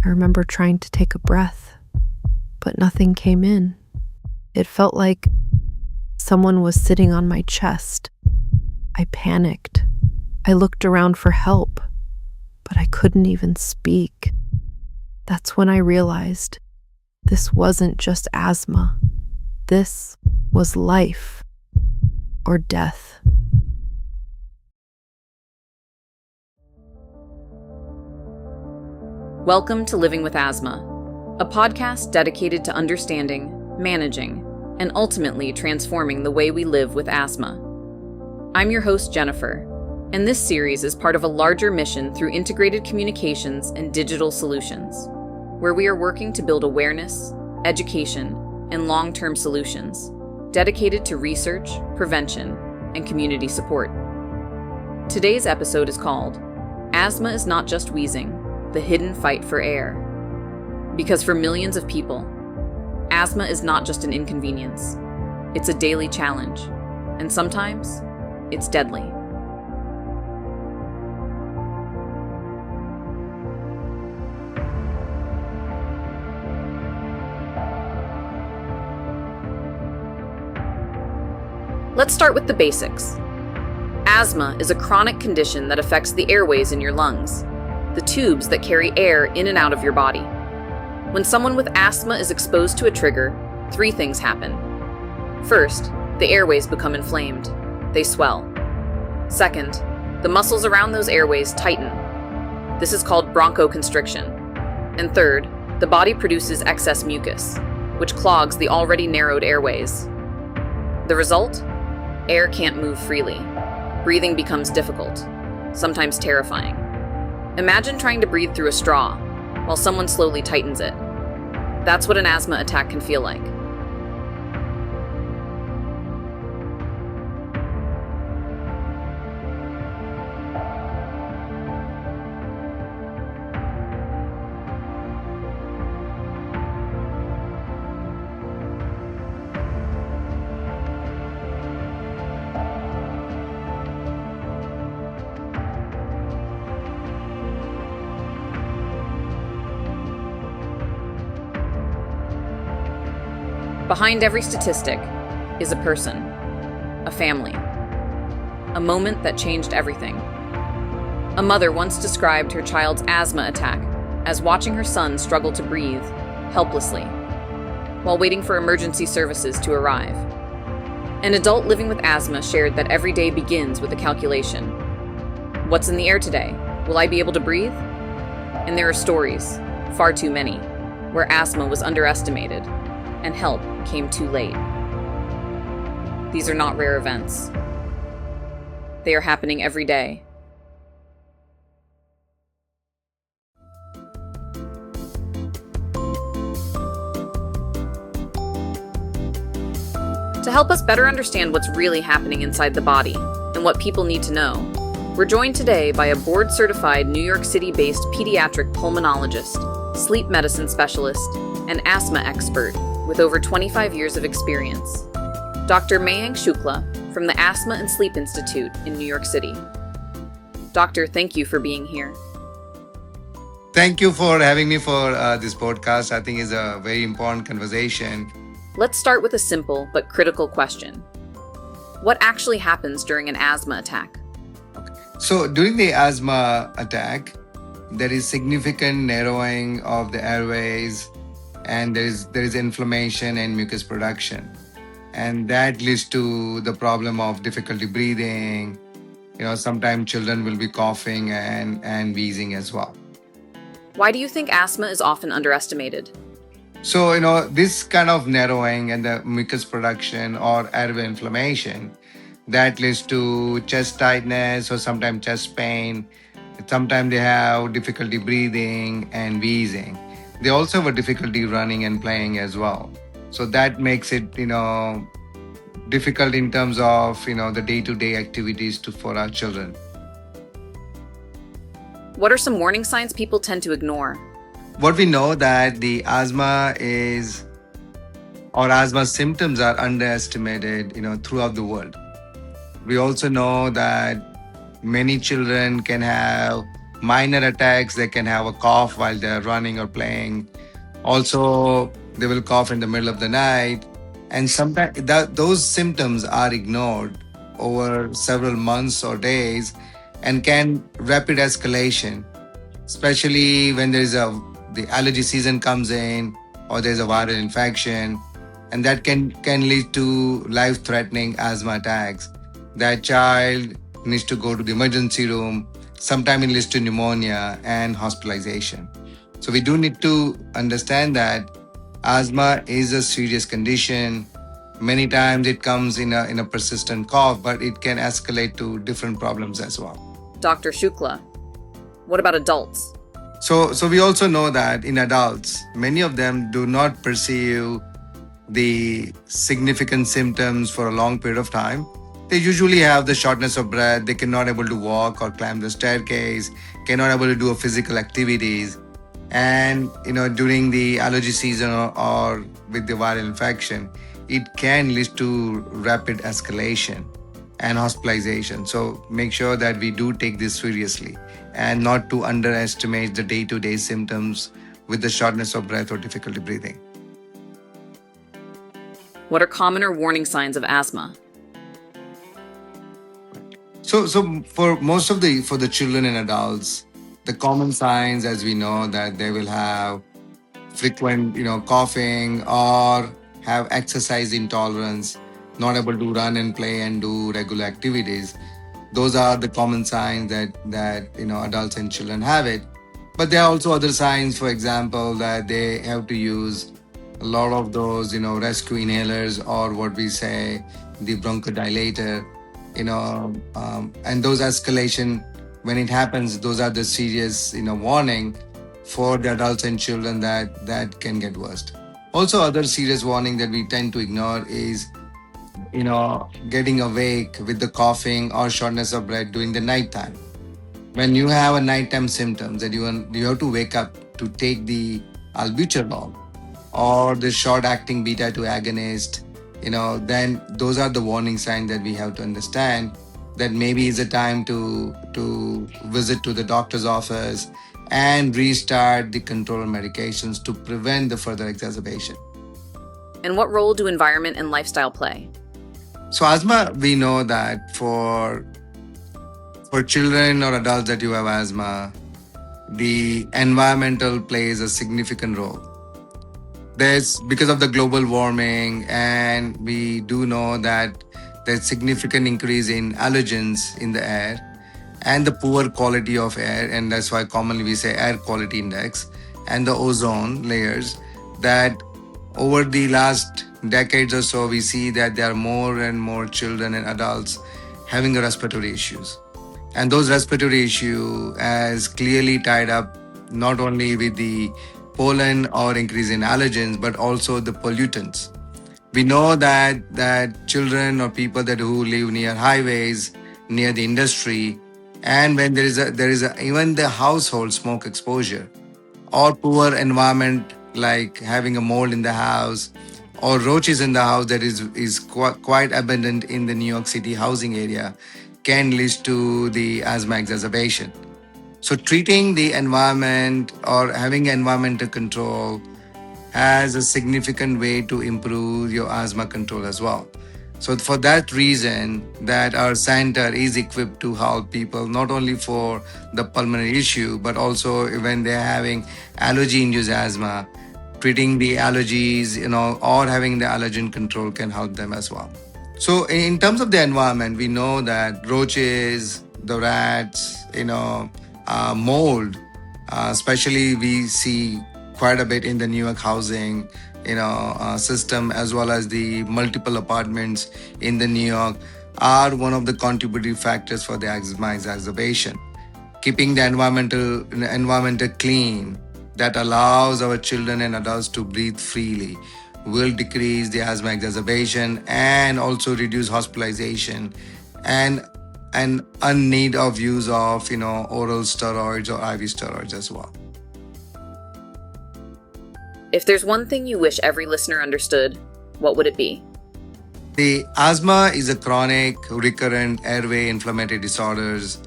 I remember trying to take a breath, but nothing came in. It felt like someone was sitting on my chest. I panicked. I looked around for help, but I couldn't even speak. That's when I realized this wasn't just asthma. This was life or death. Welcome to Living with Asthma, a podcast dedicated to understanding, managing, and ultimately transforming the way we live with asthma. I'm your host, Jennifer, and this series is part of a larger mission through integrated communications and digital solutions, where we are working to build awareness, education, and long-term solutions dedicated to research, prevention, and community support. Today's episode is called Asthma is Not Just Wheezing, the Hidden Fight for Air. Because for millions of people, asthma is not just an inconvenience. It's a daily challenge, and sometimes it's deadly. Let's start with the basics. Asthma is a chronic condition that affects the airways in your lungs, the tubes that carry air in and out of your body. When someone with asthma is exposed to a trigger, three things happen. First, the airways become inflamed. They swell. Second, the muscles around those airways tighten. This is called bronchoconstriction. And third, the body produces excess mucus, which clogs the already narrowed airways. The result? Air can't move freely. Breathing becomes difficult, sometimes terrifying. Imagine trying to breathe through a straw while someone slowly tightens it. That's what an asthma attack can feel like. Behind every statistic is a person, a family, a moment that changed everything. A mother once described her child's asthma attack as watching her son struggle to breathe helplessly while waiting for emergency services to arrive. An adult living with asthma shared that every day begins with a calculation. What's in the air today? Will I be able to breathe? And there are stories, far too many, where asthma was underestimated and help came too late. These are not rare events. They are happening every day. To help us better understand what's really happening inside the body and what people need to know, we're joined today by a board-certified New York City-based pediatric pulmonologist, sleep medicine specialist, and asthma expert with over 25 years of experience, Dr. Mayank Shukla from the Asthma and Sleep Institute in New York City. Doctor, thank you for being here. Thank you for having me for this podcast. I think it's a very important conversation. Let's start with a simple but critical question. What actually happens during an asthma attack? So during the asthma attack, there is significant narrowing of the airways, and there is inflammation and mucus production. And that leads to the problem of difficulty breathing. Sometimes children will be coughing and wheezing as well. Why do you think asthma is often underestimated? So, this kind of narrowing and the mucus production or airway inflammation, that leads to chest tightness or sometimes chest pain. Sometimes they have difficulty breathing and wheezing. They also have a difficulty running and playing as well. So that makes it, difficult in terms of, the day-to-day activities for our children. What are some warning signs people tend to ignore? What we know that the asthma symptoms are underestimated, throughout the world. We also know that many children can have minor attacks. They can have a cough while they're running or playing. Also, they will cough in the middle of the night. And sometimes those symptoms are ignored over several months or days and can rapid escalation, especially when the allergy season comes in or there's a viral infection, and that can lead to life threatening asthma attacks. That child needs to go to the emergency room. Sometimes it leads to pneumonia and hospitalization. So we do need to understand that asthma is a serious condition. Many times it comes in a persistent cough, but it can escalate to different problems as well. Dr. Shukla, what about adults? So we also know that in adults, many of them do not perceive the significant symptoms for a long period of time. They usually have the shortness of breath. They cannot able to walk or climb the staircase, cannot able to do a physical activities. And during the allergy season or with the viral infection, it can lead to rapid escalation and hospitalization. So make sure that we do take this seriously and not to underestimate the day-to-day symptoms with the shortness of breath or difficulty breathing. What are common or warning signs of asthma? So for for the children and adults, the common signs, as we know, that they will have frequent, coughing or have exercise intolerance, not able to run and play and do regular activities. Those are the common signs that adults and children have it. But there are also other signs, for example, that they have to use a lot of those rescue inhalers, or what we say the bronchodilator, and those escalation, when it happens, those are the serious warning for the adults and children that can get worse. Also, other serious warning that we tend to ignore is getting awake with the coughing or shortness of breath during the nighttime. When you have a nighttime symptoms that you have to wake up to take the albuterol or the short acting beta 2 agonist, then those are the warning signs that we have to understand that maybe it's a time to visit to the doctor's office and restart the control medications to prevent the further exacerbation. And what role do environment and lifestyle play? So asthma, we know that for children or adults that you have asthma, the environmental plays a significant role. There's because of the global warming, and we do know that there's significant increase in allergens in the air and the poor quality of air, and that's why commonly we say air quality index, and the ozone layers, that over the last decades or so we see that there are more and more children and adults having respiratory issues. And those respiratory issues as clearly tied up not only with the pollen or increase in allergens, but also the pollutants. We know that children or people who live near highways, near the industry, and when there is even the household smoke exposure or poor environment, like having a mold in the house or roaches in the house that is quite abundant in the New York City housing area, can lead to the asthma exacerbation. So treating the environment or having environmental control has a significant way to improve your asthma control as well. So for that reason, that our center is equipped to help people not only for the pulmonary issue, but also when they're having allergy-induced asthma, treating the allergies, or having the allergen control can help them as well. So in terms of the environment, we know that roaches, the rats, mold, especially we see quite a bit in the New York housing, system, as well as the multiple apartments in the New York, are one of the contributing factors for the asthma exacerbation. Keeping the environmental clean that allows our children and adults to breathe freely will decrease the asthma exacerbation and also reduce hospitalization and unneed of use of oral steroids or IV steroids as well. If there's one thing you wish every listener understood, what would it be? The asthma is a chronic, recurrent airway inflammatory disorders.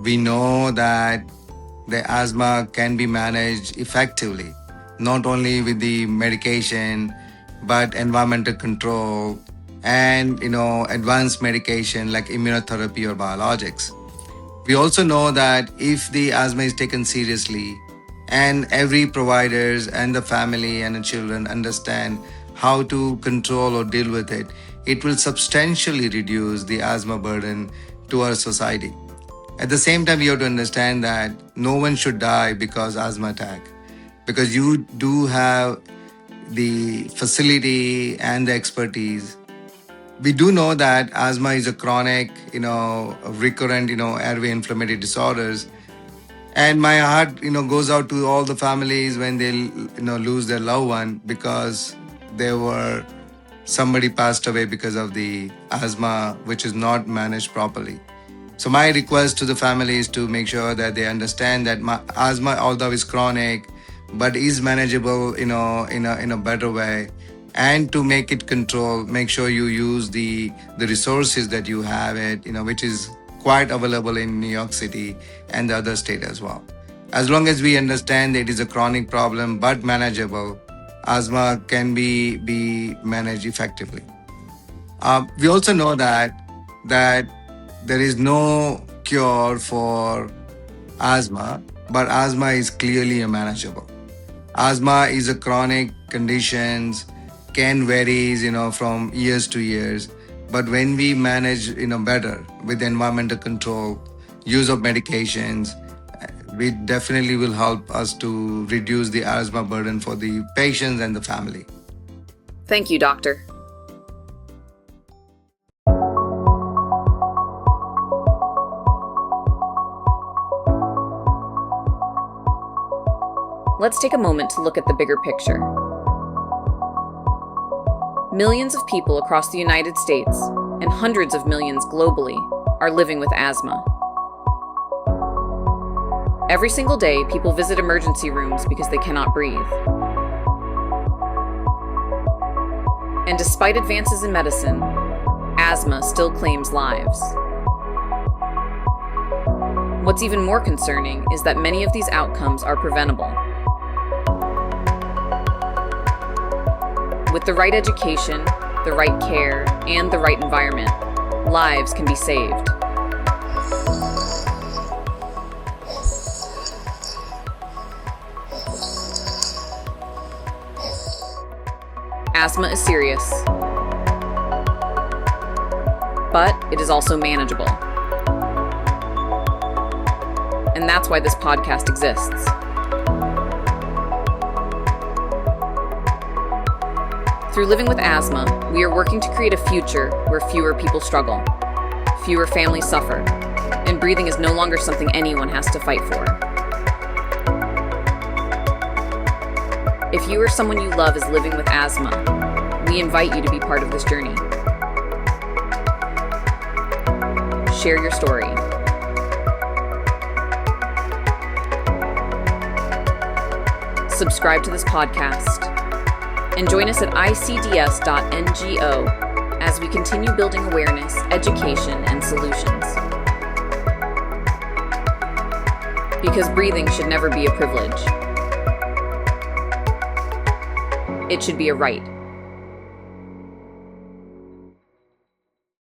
We know that the asthma can be managed effectively, not only with the medication, but environmental control and advanced medication like immunotherapy or biologics. We also know that if the asthma is taken seriously and every providers and the family and the children understand how to control or deal with it, it will substantially reduce the asthma burden to our society. At the same time, you have to understand that no one should die because asthma attack, because you do have the facility and the expertise. We do know that asthma is a chronic, recurrent, airway inflammatory disorders. And my heart, goes out to all the families when they, lose their loved one because they were somebody passed away because of the asthma, which is not managed properly. So my request to the family is to make sure that they understand that asthma, although is chronic, but is manageable, in a better way. And to make it control, make sure you use the resources that you have it, which is quite available in New York City and the other state as well. As long as we understand that it is a chronic problem but manageable, asthma can be managed effectively. We also know that there is no cure for asthma, but asthma is clearly manageable. Asthma is a chronic condition, can varies, from years to years. But when we manage, better with environmental control, use of medications, we definitely will help us to reduce the asthma burden for the patients and the family. Thank you, doctor. Let's take a moment to look at the bigger picture. Millions of people across the United States and hundreds of millions globally are living with asthma. Every single day, people visit emergency rooms because they cannot breathe. And despite advances in medicine, asthma still claims lives. What's even more concerning is that many of these outcomes are preventable. With the right education, the right care, and the right environment, lives can be saved. Asthma is serious, but it is also manageable. And that's why this podcast exists. Through Living with Asthma, we are working to create a future where fewer people struggle, fewer families suffer, and breathing is no longer something anyone has to fight for. If you or someone you love is living with asthma, we invite you to be part of this journey. Share your story. Subscribe to this podcast. And join us at icds.ngo as we continue building awareness, education, and solutions. Because breathing should never be a privilege. It should be a right.